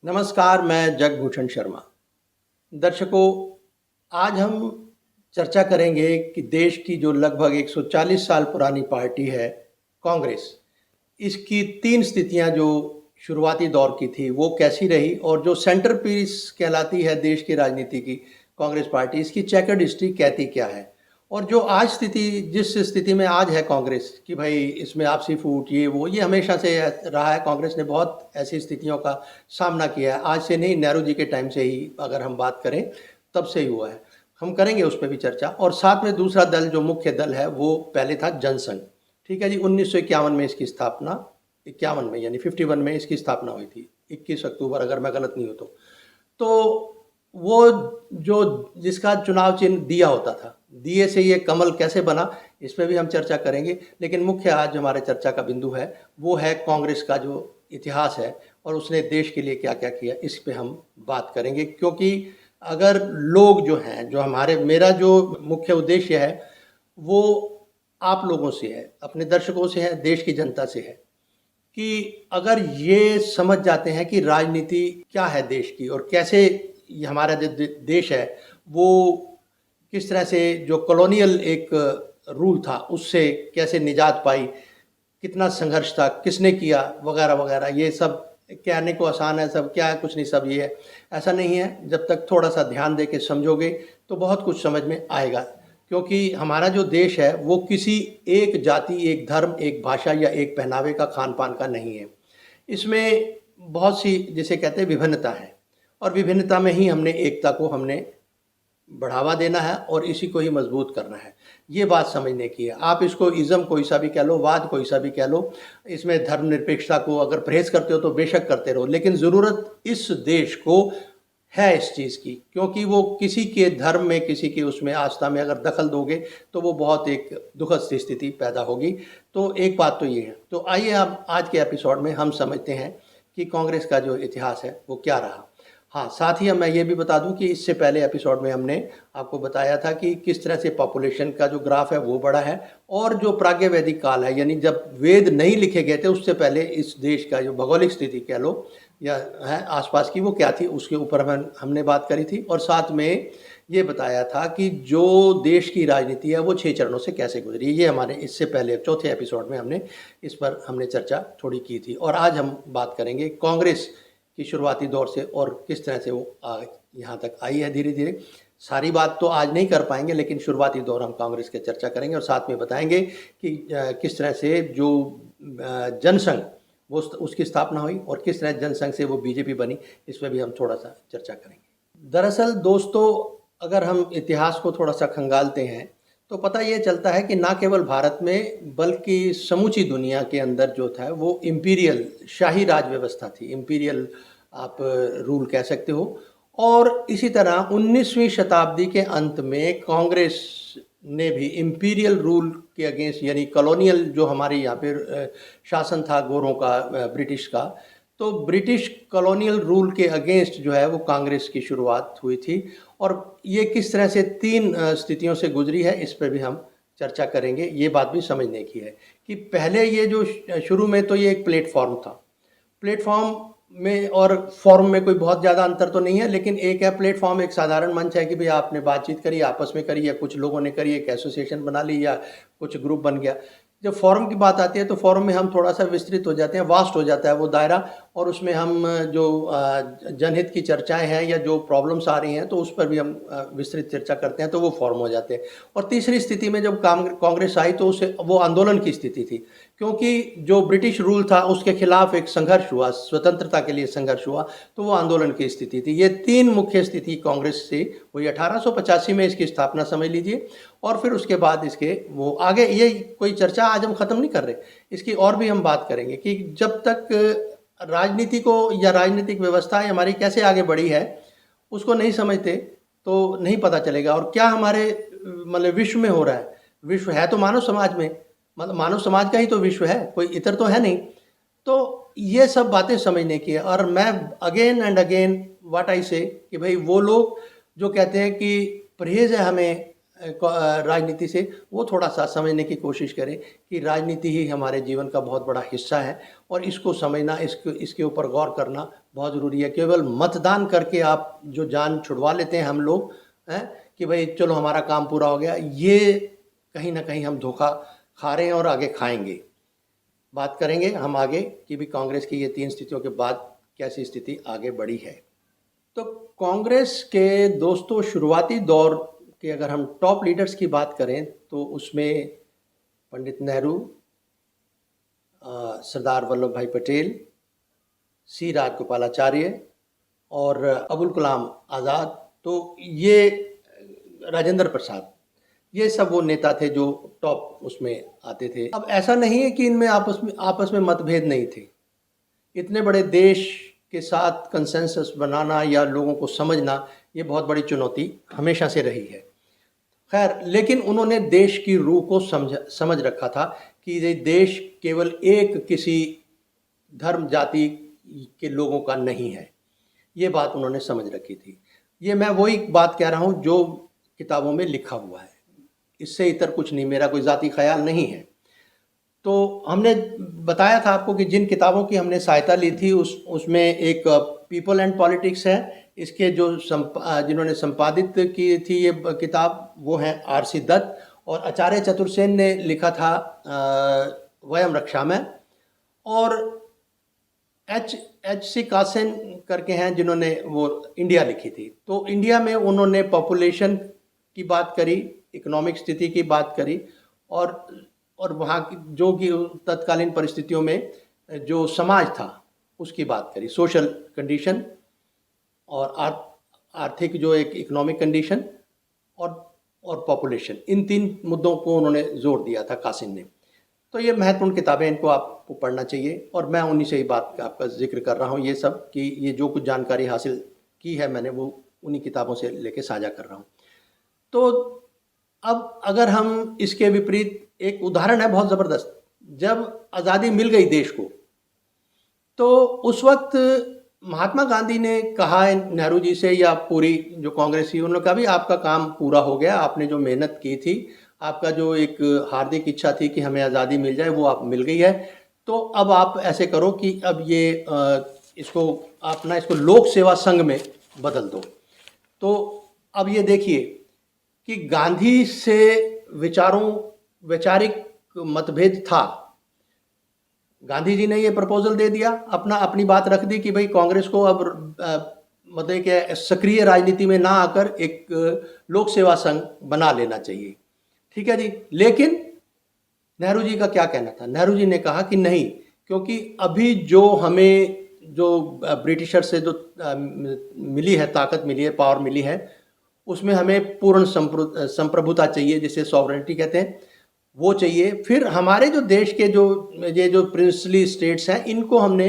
नमस्कार, मैं जगभूषण शर्मा। दर्शकों, आज हम चर्चा करेंगे कि देश की जो लगभग 140 साल पुरानी पार्टी है, कांग्रेस, इसकी 3 स्थितियाँ जो शुरुआती दौर की थी, वो कैसी रही और जो सेंटर पीस कहलाती है देश की राजनीति की कांग्रेस पार्टी, इसकी चेकर्ड हिस्ट्री कहती क्या है? और जो आज स्थिति जिस स्थिति में आज है कांग्रेस कि भाई इसमें आपसी फूट ये वो ये हमेशा से रहा है। कांग्रेस ने बहुत ऐसी स्थितियों का सामना किया है, आज से नहीं, नेहरू जी के टाइम से ही अगर हम बात करें तब से ही हुआ है। हम करेंगे उस पर भी चर्चा। और साथ में दूसरा दल जो मुख्य दल है वो पहले था जनसंघ। ठीक है जी, 1951 में इसकी स्थापना, 51 में यानी 51 में इसकी स्थापना हुई थी, 21 अक्टूबर अगर मैं गलत नहीं हूँ तो वो जो जिसका चुनाव चिन्ह दिया होता था, दिए से ये कमल कैसे बना, इस पे भी हम चर्चा करेंगे। लेकिन मुख्य आज हमारे चर्चा का बिंदु है वो है कांग्रेस का जो इतिहास है और उसने देश के लिए क्या क्या किया, इस पे हम बात करेंगे। क्योंकि अगर लोग जो हैं, जो हमारे, मेरा जो मुख्य उद्देश्य है वो आप लोगों से है, अपने दर्शकों से है, देश की जनता से है कि अगर ये समझ जाते हैं कि राजनीति क्या है देश की और कैसे ये हमारा जो देश है वो किस तरह से जो कॉलोनियल एक रूल था उससे कैसे निजात पाई, कितना संघर्ष था, किसने किया, वगैरह वगैरह, ये सब कहने को आसान है, सब क्या है, कुछ नहीं, सब ये है। ऐसा नहीं है, जब तक थोड़ा सा ध्यान दे के समझोगे तो बहुत कुछ समझ में आएगा। क्योंकि हमारा जो देश है वो किसी एक जाति, एक धर्म, एक भाषा या एक पहनावे का, खान पान का नहीं है। इसमें बहुत सी, जिसे कहते हैं, विभिन्नता है और विभिन्नता में ही हमने एकता को हमने बढ़ावा देना है और इसी को ही मजबूत करना है। ये बात समझने की है। आप इसको इज़्म कोई सा भी कह लो, वाद कोई सा भी कह लो, इसमें धर्मनिरपेक्षता को अगर परहेज़ करते हो तो बेशक करते रहो, लेकिन ज़रूरत इस देश को है इस चीज़ की। क्योंकि वो किसी के धर्म में, किसी की उसमें आस्था में अगर दखल दोगे तो वो बहुत एक दुखद सी स्थिति पैदा होगी। तो एक बात तो ये है। तो आइए अब आज के एपिसोड में हम समझते हैं कि कांग्रेस का जो इतिहास है वो क्या रहा। हाँ, साथ ही मैं ये भी बता दूं कि इससे पहले एपिसोड में हमने आपको बताया था कि किस तरह से पॉपुलेशन का जो ग्राफ है वो बढ़ा है और जो प्राग्ञ वैदिक काल है, यानी जब वेद नहीं लिखे गए थे उससे पहले इस देश का जो भौगोलिक स्थिति कह लो या है आसपास की, वो क्या थी, उसके ऊपर हमने बात करी थी। और साथ में ये बताया था कि जो देश की राजनीति है वो 6 चरणों से कैसे गुजरी। ये हमारे इससे पहले चौथे एपिसोड में हमने इस पर हमने चर्चा थोड़ी की थी। और आज हम बात करेंगे कांग्रेस की शुरुआती दौर से और किस तरह से वो यहाँ तक आई है धीरे धीरे। सारी बात तो आज नहीं कर पाएंगे, लेकिन शुरुआती दौर हम कांग्रेस की चर्चा करेंगे और साथ में बताएंगे कि किस तरह से जो जनसंघ वो उसकी स्थापना हुई और किस तरह जनसंघ से वो बीजेपी बनी, इस पर भी हम थोड़ा सा चर्चा करेंगे। दरअसल दोस्तों, अगर हम इतिहास को थोड़ा सा खंगालते हैं तो पता ये चलता है कि ना केवल भारत में बल्कि समूची दुनिया के अंदर जो था वो इम्पीरियल शाही राज व्यवस्था थी, इम्पीरियल आप रूल कह सकते हो। और इसी तरह 19वीं शताब्दी के अंत में कांग्रेस ने भी इम्पीरियल रूल के अगेंस्ट, यानी कॉलोनियल जो हमारे यहाँ पे शासन था गोरों का, ब्रिटिश का, तो ब्रिटिश कॉलोनियल रूल के अगेंस्ट जो है वो कांग्रेस की शुरुआत हुई थी। और ये किस तरह से 3 स्थितियों से गुजरी है, इस पर भी हम चर्चा करेंगे। ये बात भी समझने की है कि पहले ये जो शुरू में तो ये एक प्लेटफॉर्म था। प्लेटफॉर्म में और फॉर्म में कोई बहुत ज़्यादा अंतर तो नहीं है, लेकिन एक है प्लेटफॉर्म, एक साधारण मंच है कि भाई आपने बातचीत करी, आपस में करी, या कुछ लोगों ने करी, एक एसोसिएशन बना ली या कुछ ग्रुप बन गया। जब फॉरम की बात आती है तो फॉरम में हम थोड़ा सा विस्तृत हो जाते हैं, वास्ट हो जाता है वो दायरा, और उसमें हम जो जनहित की चर्चाएं हैं या जो प्रॉब्लम्स आ रही हैं तो उस पर भी हम विस्तृत चर्चा करते हैं, तो वो फॉरम हो जाते हैं। और तीसरी स्थिति में जब कांग्रेस आई तो उसे वो आंदोलन की स्थिति थी, क्योंकि जो ब्रिटिश रूल था उसके खिलाफ एक संघर्ष हुआ, स्वतंत्रता के लिए संघर्ष हुआ, तो वो आंदोलन की स्थिति थी। ये 3 मुख्य स्थिति कांग्रेस से हुई। 1885 में इसकी स्थापना समझ लीजिए, और फिर उसके बाद इसके वो आगे, ये कोई चर्चा आज हम ख़त्म नहीं कर रहे, इसकी और भी हम बात करेंगे कि जब तक राजनीति को या राजनीतिक व्यवस्था हमारी कैसे आगे बढ़ी है उसको नहीं समझते तो नहीं पता चलेगा। और क्या हमारे मतलब विश्व में हो रहा है, विश्व है तो मानव समाज में, मतलब मानव समाज का ही तो विश्व है, कोई इतर तो है नहीं। तो ये सब बातें समझने की है। और मैं again and again what I से कि भाई वो लोग जो कहते हैं कि परहेज़ है हमें राजनीति से, वो थोड़ा सा समझने की कोशिश करें कि राजनीति ही हमारे जीवन का बहुत बड़ा हिस्सा है और इसको समझना, इसके ऊपर गौर करना बहुत ज़रूरी है। केवल मतदान करके आप जो जान छुड़वा लेते हैं हम लोग, हैं कि भाई चलो हमारा काम पूरा हो गया, ये कहीं ना कहीं हम धोखा खा रहे हैं और आगे खाएंगे। बात करेंगे हम आगे कि भी कांग्रेस की ये 3 स्थितियों के बाद कैसी स्थिति आगे बढ़ी है। तो कांग्रेस के दोस्तों शुरुआती दौर के अगर हम टॉप लीडर्स की बात करें तो उसमें पंडित नेहरू, सरदार वल्लभ भाई पटेल, सी राजगोपालाचार्य और अबुल कलाम आज़ाद, तो ये राजेंद्र प्रसाद, ये सब वो नेता थे जो टॉप उसमें आते थे। अब ऐसा नहीं है कि इनमें आपस में मतभेद नहीं थे। इतने बड़े देश के साथ कंसेंसस बनाना या लोगों को समझना, ये बहुत बड़ी चुनौती हमेशा से रही है। खैर, लेकिन उन्होंने देश की रूह को समझ रखा था कि ये देश केवल एक किसी धर्म जाति के लोगों का नहीं है। ये बात उन्होंने समझ रखी थी। ये मैं वही बात कह रहा हूँ जो किताबों में लिखा हुआ है, इससे इतर कुछ नहीं, मेरा कोई ज़ाती ख्याल नहीं है। तो हमने बताया था आपको कि जिन किताबों की हमने सहायता ली थी उसमें एक पीपल एंड पॉलिटिक्स है। इसके जो जिन्होंने संपादित की थी ये किताब, वो हैं आर.सी. दत्त, और आचार्य चतुर्सेन ने लिखा था वयम रक्षा में, और एच.सी. कासेन करके हैं जिन्होंने वो इंडिया लिखी थी। तो इंडिया में उन्होंने पॉपुलेशन की बात करी, इकोनॉमिक स्थिति की बात करी, और वहाँ की जो कि तत्कालीन परिस्थितियों में जो समाज था उसकी बात करी, सोशल कंडीशन और आर्थिक जो एक इकोनॉमिक कंडीशन और पॉपुलेशन, इन 3 मुद्दों को उन्होंने जोर दिया था कासिन ने। तो ये महत्वपूर्ण किताबें, इनको आपको पढ़ना चाहिए, और मैं उन्हीं से ही बात का आपका जिक्र कर रहा हूँ। ये सब कि ये जो कुछ जानकारी हासिल की है मैंने, वो उन्हीं किताबों से लेके साझा कर रहा हूँ। तो अब अगर हम इसके विपरीत, एक उदाहरण है बहुत ज़बरदस्त, जब आज़ादी मिल गई देश को, तो उस वक्त महात्मा गांधी ने कहा नेहरू जी से, या पूरी जो कांग्रेस थी, उन्होंने कहा भी आपका काम पूरा हो गया, आपने जो मेहनत की थी, आपका जो एक हार्दिक इच्छा थी कि हमें आज़ादी मिल जाए, वो आप मिल गई है। तो अब आप ऐसे करो कि अब ये इसको इसको लोक सेवा संघ में बदल दो। तो अब ये देखिए कि गांधी से वैचारिक मतभेद था, गांधी जी ने ये प्रपोजल दे दिया, अपनी बात रख दी कि भाई कांग्रेस को अब मतलब कि सक्रिय राजनीति में ना आकर एक लोक सेवा संघ बना लेना चाहिए। ठीक है जी, लेकिन नेहरू जी का क्या कहना था? नेहरू जी ने कहा कि नहीं, क्योंकि अभी जो हमें जो ब्रिटिशर से जो मिली है, ताकत मिली है, पावर मिली है, उसमें हमें पूर्ण संप्रभुता चाहिए, जिसे सॉवरेनिटी कहते हैं, वो चाहिए। फिर हमारे जो देश के जो प्रिंसली स्टेट्स हैं, इनको हमने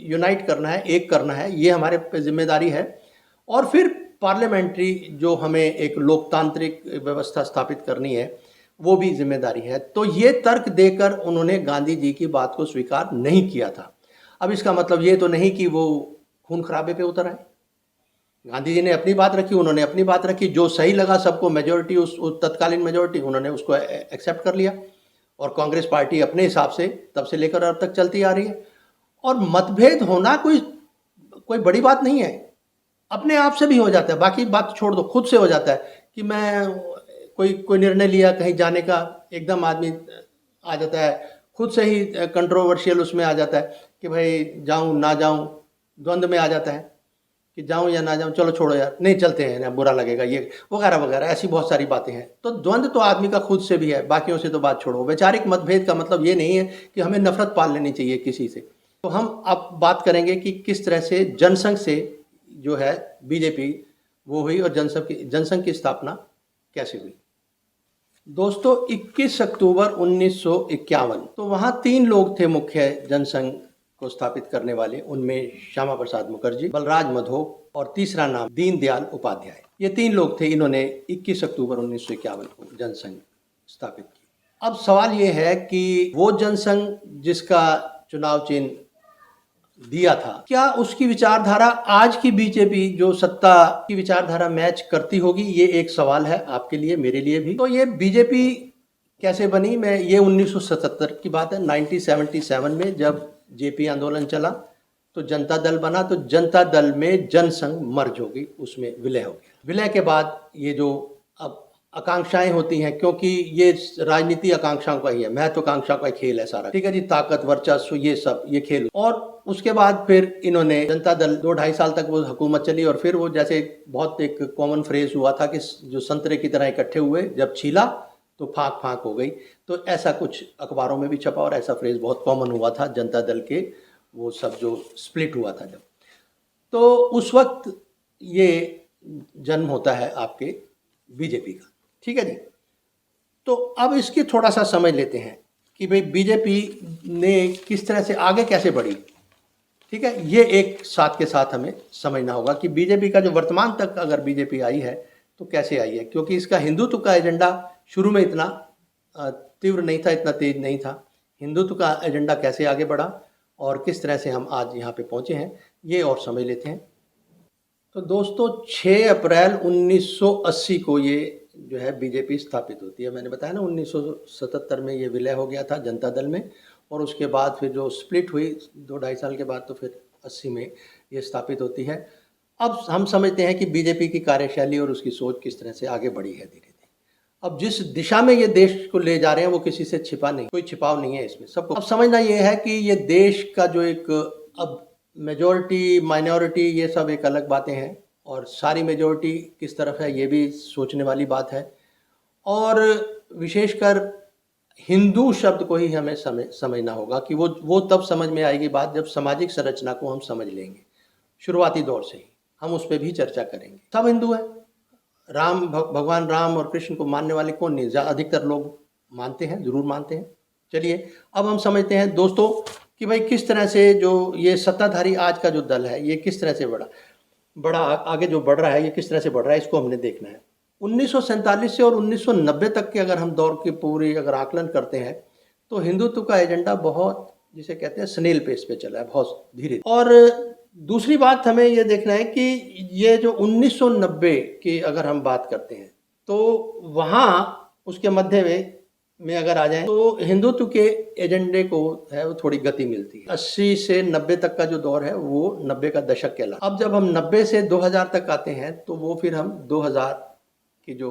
यूनाइट करना है, एक करना है, ये हमारे पे जिम्मेदारी है। और फिर पार्लियामेंट्री जो हमें एक लोकतांत्रिक व्यवस्था स्थापित करनी है, वो भी जिम्मेदारी है। तो ये तर्क देकर उन्होंने गांधी जी की बात को स्वीकार नहीं किया था। अब इसका मतलब ये तो नहीं कि वो खून खराबे पे उतर आए। गांधी जी ने अपनी बात रखी, उन्होंने अपनी बात रखी, जो सही लगा सबको, मेजोरिटी उस तत्कालीन मेजोरिटी, उन्होंने उसको एक्सेप्ट कर लिया, और कांग्रेस पार्टी अपने हिसाब से तब से लेकर अब तक चलती आ रही है। और मतभेद होना कोई बड़ी बात नहीं है, अपने आप से भी हो जाता है। बाकी बात छोड़ दो, खुद से हो जाता है कि मैं कोई निर्णय लिया कहीं जाने का, एकदम आदमी आ जाता है, खुद से ही कंट्रोवर्शियल उसमें आ जाता है कि भाई जाऊं ना जाऊं, द्वंद्व में आ जाता है कि जाऊं या ना जाऊं, चलो छोड़ो यार, नहीं चलते हैं ना, बुरा लगेगा, ये वगैरह वगैरह, ऐसी बहुत सारी बातें हैं। तो द्वंद्व तो आदमी का खुद से भी है, बाकियों से तो बात छोड़ो। वैचारिक मतभेद का मतलब ये नहीं है कि हमें नफरत पाल लेनी चाहिए किसी से। तो हम अब बात करेंगे कि किस तरह से जनसंघ से जो है बीजेपी वो हुई, और जनसंघ की स्थापना कैसे हुई। दोस्तों, 21 अक्टूबर 1951, तो वहाँ 3 लोग थे मुख्य जनसंघ को स्थापित करने वाले। उनमें श्यामा प्रसाद मुखर्जी, बलराज मधोक, और तीसरा नाम दीनदयाल उपाध्याय। ये 3 लोग थे, इन्होंने 21 अक्टूबर 1951 को जनसंघ स्थापित की। अब सवाल ये है कि वो जनसंघ जिसका चुनाव चिन्ह दिया था, क्या उसकी विचारधारा आज की बीजेपी जो सत्ता की विचारधारा मैच करती होगी? ये एक सवाल है आपके लिए, मेरे लिए भी। तो ये बीजेपी कैसे बनी? मैं ये 1977 की बात है, 1977 में जब जेपी आंदोलन चला तो जनता दल बना, तो जनता दल में जनसंघ मर्ज हो गई, उसमें विलय हो गया। विलय के बाद ये जो अब आकांक्षाएं होती हैं, क्योंकि ये राजनीति आकांक्षाओं का ही है, महत्वाकांक्षा का खेल है सारा, ठीक है जी, ताकत वर्चस्व ये सब ये खेल। और उसके बाद फिर इन्होंने जनता दल 2-2.5 साल तक वो हुकूमत चली, और फिर वो जैसे बहुत एक कॉमन फ्रेज हुआ था कि जो संतरे की तरह इकट्ठे हुए, जब छीला तो फाक फाक हो गई। तो ऐसा कुछ अखबारों में भी छपा और ऐसा फ्रेज बहुत कॉमन हुआ था जनता दल के वो सब जो स्प्लिट हुआ था जब। तो उस वक्त ये जन्म होता है आपके बीजेपी का, ठीक है जी। तो अब इसकी थोड़ा सा समझ लेते हैं कि भाई बीजेपी ने किस तरह से आगे कैसे बढ़ी, ठीक है। ये एक साथ के साथ हमें समझना होगा कि बीजेपी का जो वर्तमान तक अगर बीजेपी आई है तो कैसे आई है, क्योंकि इसका हिंदुत्व का एजेंडा शुरू में इतना तीव्र नहीं था, इतना तेज नहीं था। हिंदुत्व का एजेंडा कैसे आगे बढ़ा और किस तरह से हम आज यहाँ पे पहुँचे हैं, ये और समझ लेते हैं। तो दोस्तों 6 अप्रैल 1980 को ये जो है बीजेपी स्थापित होती है। मैंने बताया ना 1977 में ये विलय हो गया था जनता दल में, और उसके बाद फिर जो स्प्लिट हुई 2-2.5 साल के बाद, तो फिर 80 में ये स्थापित होती है। अब हम समझते हैं कि बीजेपी की कार्यशैली और उसकी सोच किस तरह से आगे बढ़ी है धीरे धीरे। अब जिस दिशा में ये देश को ले जा रहे हैं वो किसी से छिपा नहीं, कोई छिपाव नहीं है इसमें, सबको अब समझना ये है कि ये देश का जो एक अब मेजॉरिटी माइनॉरिटी ये सब एक अलग बातें हैं, और सारी मेजॉरिटी किस तरफ है ये भी सोचने वाली बात है। और विशेषकर हिंदू शब्द को ही हमें समझना होगा कि वो तब समझ में आएगी बात जब सामाजिक संरचना को हम समझ लेंगे। शुरुआती दौर से ही हम उस पर भी चर्चा करेंगे। सब हिंदू हैं, भगवान राम और कृष्ण को मानने वाले कौन नहीं, अधिकतर लोग मानते हैं, जरूर मानते हैं। चलिए अब हम समझते हैं दोस्तों कि भाई किस तरह से जो ये सत्ताधारी आज का जो दल है ये किस तरह से बड़ा आगे जो बढ़ रहा है, ये किस तरह से बढ़ रहा है, इसको हमने देखना है। 1947 से और 1990 तक के अगर हम दौर की पूरी अगर आकलन करते हैं तो हिंदुत्व का एजेंडा बहुत, जिसे कहते हैं स्नेल पेस पे चला है, बहुत धीरे। और दूसरी बात हमें ये देखना है कि ये जो 1990 की अगर हम बात करते हैं तो वहाँ उसके मध्य में अगर आ जाए तो हिंदुत्व के एजेंडे को है वो थोड़ी गति मिलती है। 80 से 90 तक का जो दौर है वो 90 का दशक कहलाता है। अब जब हम 90 से 2000 तक आते हैं तो वो फिर हम 2000 की जो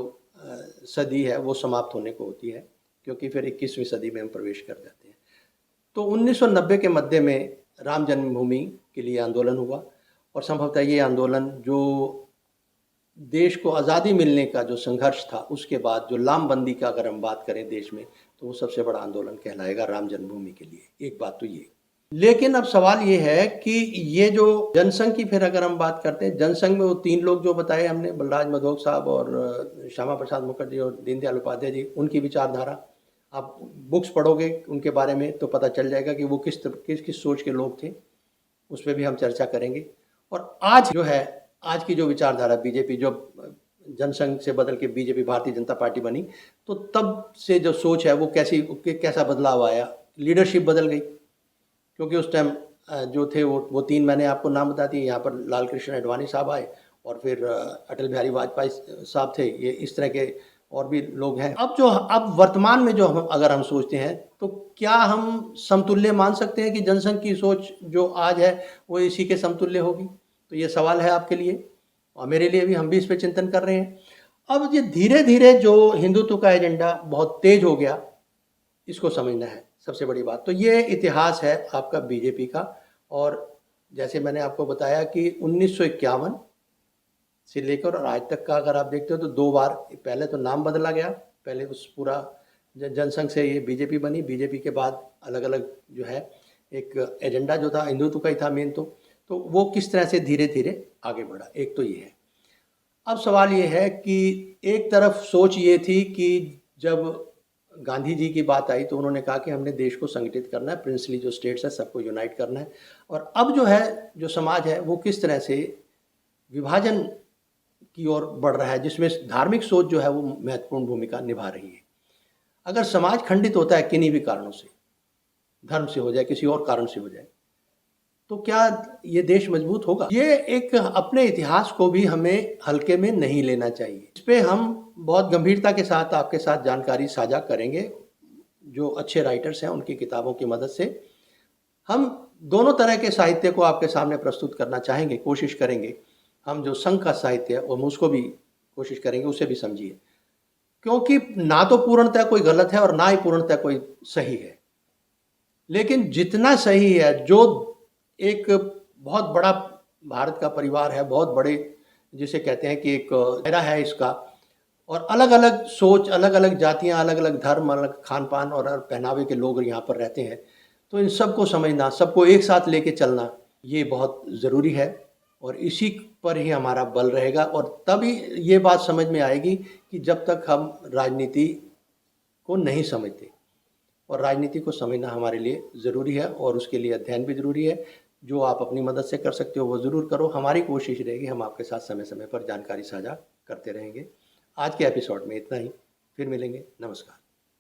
सदी है वो समाप्त होने को होती है, क्योंकि फिर 21वीं सदी में हम प्रवेश कर जाते हैं। तो 1990 के मध्य में राम जन्मभूमि के लिए आंदोलन हुआ, और संभवतः ये आंदोलन जो देश को आज़ादी मिलने का जो संघर्ष था उसके बाद जो लामबंदी का अगर हम बात करें देश में, तो वो सबसे बड़ा आंदोलन कहलाएगा राम जन्मभूमि के लिए। एक बात तो ये, लेकिन अब सवाल ये है कि ये जो जनसंघ की फिर अगर हम बात करते हैं, जनसंघ में वो 3 लोग जो बताए हमने, बलराज मधोक साहब और श्यामा प्रसाद मुखर्जी और दीनदयाल उपाध्याय जी, उनकी विचारधारा आप बुक्स पढ़ोगे उनके बारे में तो पता चल जाएगा कि वो किस सोच के लोग थे, उस पर भी हम चर्चा करेंगे। और आज जो है, आज की जो विचारधारा बीजेपी, जो जनसंघ से बदल के बीजेपी भारतीय जनता पार्टी बनी, तो तब से जो सोच है वो कैसा बदलाव आया, लीडरशिप बदल गई, क्योंकि उस टाइम जो थे वो 3 मैंने आपको नाम बता दिए। यहाँ पर लाल कृष्ण आडवाणी साहब आए, और फिर अटल बिहारी वाजपेयी साहब थे, ये इस तरह के और भी लोग हैं। अब वर्तमान में जो हम अगर हम सोचते हैं तो क्या हम समतुल्य मान सकते हैं कि जनसंघ की सोच जो आज है वो इसी के समतुल्य होगी? तो ये सवाल है आपके लिए और मेरे लिए भी, हम भी इस पर चिंतन कर रहे हैं। अब ये धीरे धीरे जो हिंदुत्व का एजेंडा बहुत तेज हो गया, इसको समझना है सबसे बड़ी बात। तो ये इतिहास है आपका बीजेपी का, और जैसे मैंने आपको बताया कि 1951 से लेकर और आज तक का अगर आप देखते हो तो 2 बार, पहले तो नाम बदला गया, पहले उस पूरा जनसंघ से ये बीजेपी बनी, बीजेपी के बाद अलग अलग जो है एक एजेंडा जो था हिंदुत्व का ही था मेन, तो वो किस तरह से धीरे धीरे आगे बढ़ा, एक तो ये है। अब सवाल ये है कि एक तरफ सोच ये थी कि जब गांधी जी की बात आई तो उन्होंने कहा कि हमने देश को संगठित करना है, प्रिंसली जो स्टेट्स है सबको यूनाइट करना है, और अब जो है जो समाज है वो किस तरह से विभाजन की ओर बढ़ रहा है, जिसमें धार्मिक सोच जो है वो महत्वपूर्ण भूमिका निभा रही है। अगर समाज खंडित होता है किन्हीं भी कारणों से, धर्म से हो जाए, किसी और कारण से हो जाए, तो क्या ये देश मजबूत होगा? ये एक अपने इतिहास को भी हमें हल्के में नहीं लेना चाहिए। इस पे हम बहुत गंभीरता के साथ आपके साथ जानकारी साझा करेंगे। जो अच्छे राइटर्स हैं उनकी किताबों की मदद से हम दोनों तरह के साहित्य को आपके सामने प्रस्तुत करना चाहेंगे, कोशिश करेंगे। हम जो संघ का साहित्य है हम उसको भी कोशिश करेंगे, उसे भी समझिए, क्योंकि ना तो पूर्णतः कोई गलत है और ना ही पूर्णतः कोई सही है, लेकिन जितना सही है, जो एक बहुत बड़ा भारत का परिवार है, बहुत बड़े जिसे कहते हैं कि एक दायरा है इसका, और अलग-अलग सोच, अलग-अलग जातियाँ, अलग-अलग धर्म, अलग खान-पान और पहनावे के लोग यहाँ पर रहते हैं। तो इन सबको समझना, सबको एक साथ लेके चलना, ये बहुत ज़रूरी है और इसी पर ही हमारा बल रहेगा। और तभी ये बात समझ में आएगी कि जब तक हम राजनीति को नहीं समझते, और राजनीति को समझना हमारे लिए ज़रूरी है और उसके लिए अध्ययन भी ज़रूरी है। जो आप अपनी मदद से कर सकते हो वो ज़रूर करो। हमारी कोशिश रहेगी, हम आपके साथ समय-समय पर जानकारी साझा करते रहेंगे। आज के एपिसोड में इतना ही, फिर मिलेंगे। नमस्कार।